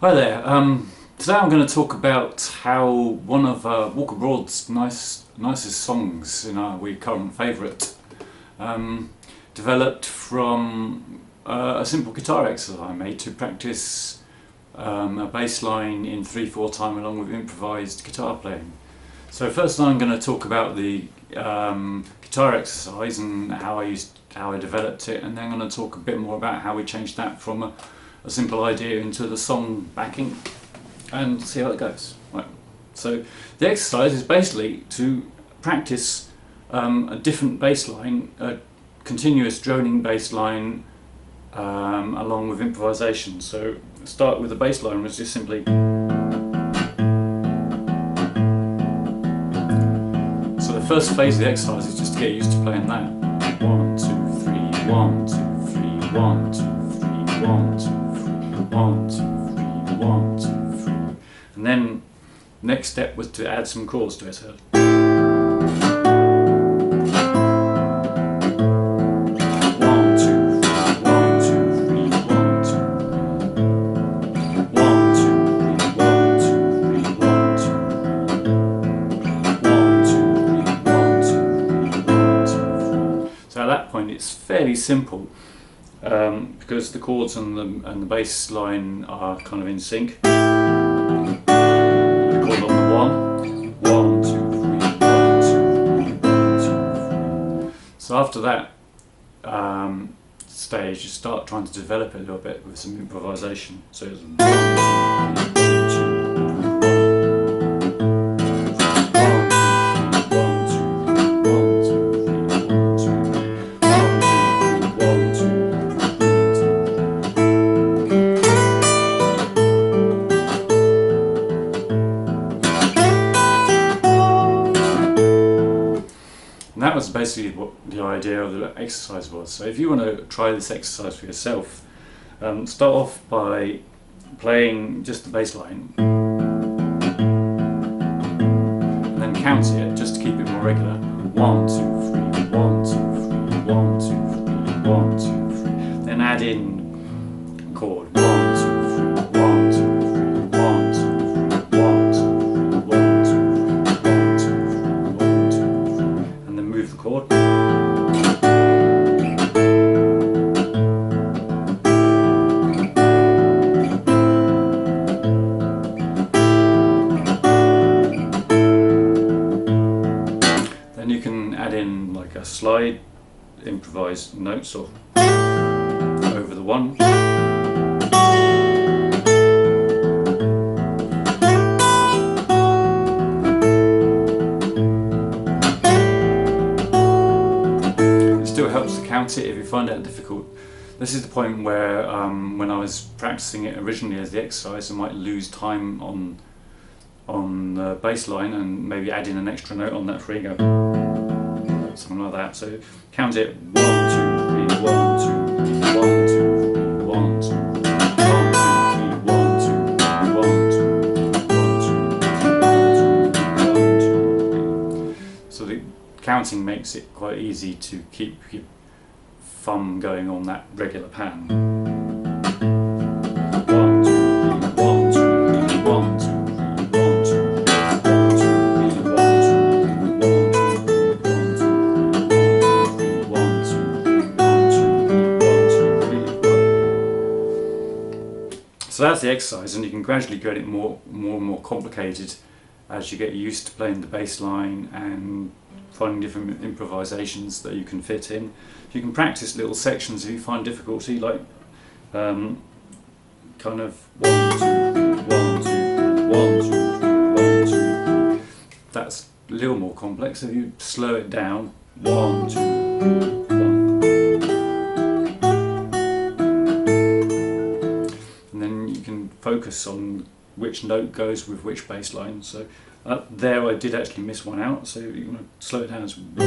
Hi there. Today I'm going to talk about how one of Walker Broad's nicest songs, our current favourite, developed from a simple guitar exercise I made to practice a bass line in 3/4 time along with improvised guitar playing. So first I'm going to talk about the guitar exercise and how I developed it, and then I'm going to talk a bit more about how we changed that from a simple idea into the song backing and see how it goes. Right. So the exercise is basically to practice a different bass line, a continuous droning bass line along with improvisation. So start with the bass line, which is simply. So the first phase of the exercise is just to get used to playing that. 1, 2, 3, 1, 2, 3, 1, 2, 3, 1, 2, 3, 1, 2, 3, 1, 2, 3. And then next step was to add some chords to it. So 1, 2, 3, 1, 2, 3, 1, 2, 1, 2, 3, 1, 2, 3, 1, 2, 1, 2, 3, 1, 2, 3, 1, 2, 3. So at that point it's fairly simple. Because the chords and the bass line are kind of in sync. The chord on the 1, 1, 2, 3, 1, 2, 3, 1, 2, 3. So after that stage, you start trying to develop it a little bit with some improvisation. So it's 1, 2, 3, 1, 2. And that was basically what the idea of the exercise was. So if you want to try this exercise for yourself, start off by playing just the bass line, and then count it just to keep it more regular. 1, 2, 3, 1, 2, 3, 1, 2, 3, 1, 2, 3. Then add in a chord. 1, 2, 3, 1, 2, 3, 1, 2, 3, 1, 2, 3, 1, 2, 3, 1, 2, 3, 1, 2, 3. And then move the chord. Then you can add in like a slide, improvised notes or over the one. It still helps to count it if you find it difficult. This is the point where when I was practicing it originally as the exercise, I might lose time on the bass line and maybe add in an extra note on that free go. Something like that. So count it 1, 2, 3, 1, 2, 3, 1, 2, 3, 1, 2, 3, 1, 2, 3, 1, 2, 3, 1, 2, 3, 1, 2, 3, 1, 2, 3. So the counting makes it quite easy to keep your thumb going on that regular pattern. 1, 2, 3, 1, 2, 3, 1, 2. So that's the exercise, and you can gradually get it more and more complicated as you get used to playing the bass line and finding different improvisations that you can fit in. You can practice little sections if you find difficulty, like kind of 1, 2, 3, 1, 2, 3, 1, 2, 3, 1, 2, 3. That's a little more complex. If you slow it down, 1, 2, 3, 1. Focus on which note goes with which bass line. So there I did actually miss one out, so you want to slow it down as 1.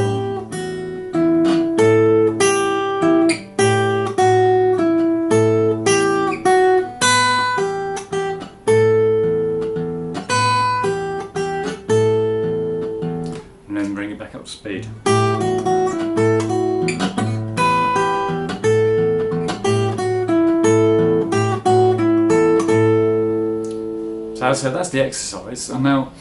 And then bring it back up to speed. so that's the exercise, and now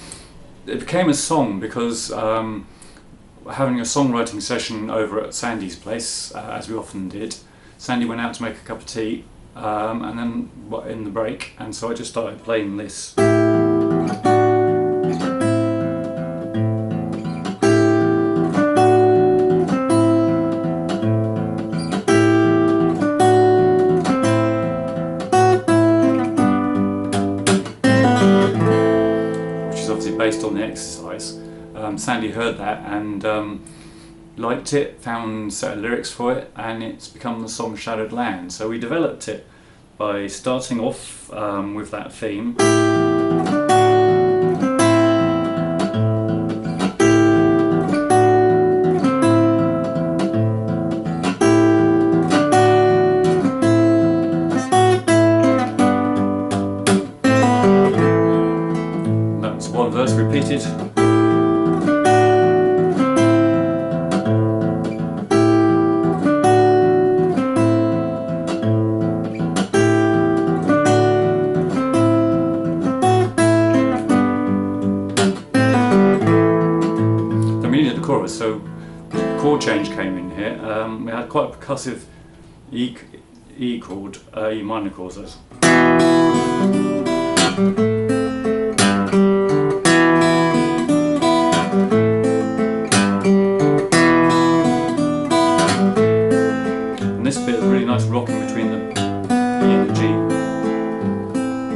it became a song because having a songwriting session over at Sandy's place, as we often did. Sandy went out to make a cup of tea, and then in the break, and so I just started playing this. Based on the exercise. Sandy heard that and liked it, found a set of lyrics for it, and it's become the song Shadowed Land. So we developed it by starting off with that theme. One verse repeated. Then we needed the chorus, so chord change came in here. We had quite a percussive E chord, E minor chords. Rocking between the E and the G.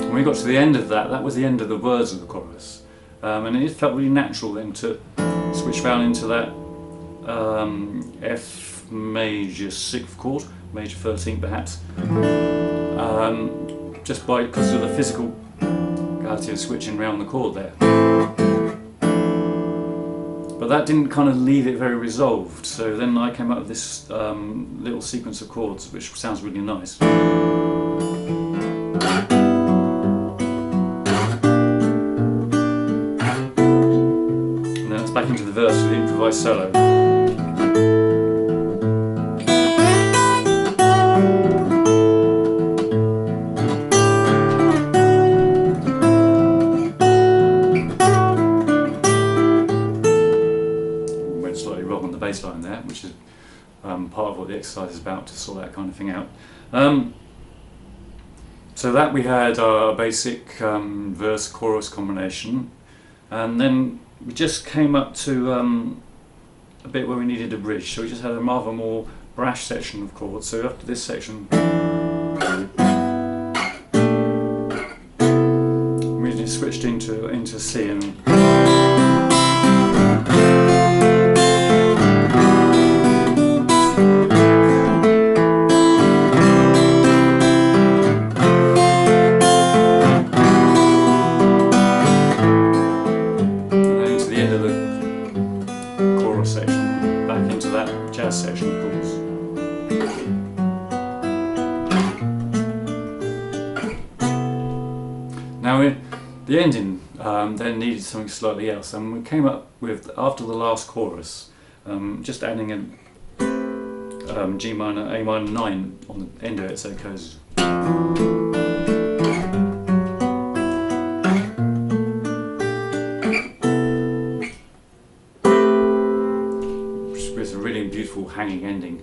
When we got to the end of that, that was the end of the words of the chorus, and it felt really natural then to switch down into that F major 6th chord, major 13 perhaps, just because of the physicality of switching around the chord there. But that didn't kind of leave it very resolved, so then I came up with this little sequence of chords which sounds really nice. And then it's back into the verse with the improvised solo. Bass line there, which is part of what the exercise is about, to sort that kind of thing out. So that we had our basic verse chorus combination, and then we just came up to a bit where we needed a bridge, so we just had a rather more brash section of chords. So after this section we just switched into C, and section, back into that jazz section, of course. Now the ending then needed something slightly else, and we came up with, after the last chorus, just adding a G minor, A minor 9 on the end of it, so it goes. With a really beautiful hanging ending.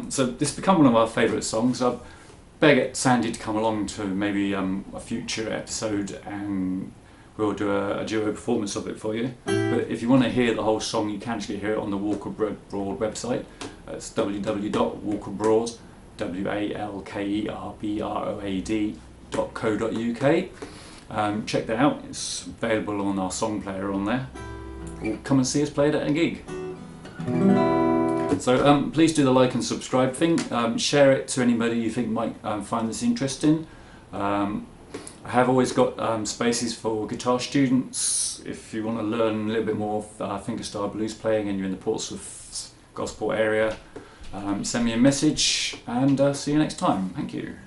So this has become one of our favourite songs. I beg Sandy to come along to maybe a future episode, and we'll do a duo performance of it for you. But if you want to hear the whole song, you can actually hear it on the Walker Broad website. It's www.walkerbroad, walkerbroad.co.uk. Check that out, it's available on our song player on there. Or come and see us play it at a gig. So please do the like and subscribe thing, share it to anybody you think might find this interesting. I have always got spaces for guitar students. If you want to learn a little bit more fingerstyle blues playing and you're in the Portsmouth Gosport area, send me a message, and see you next time. Thank you.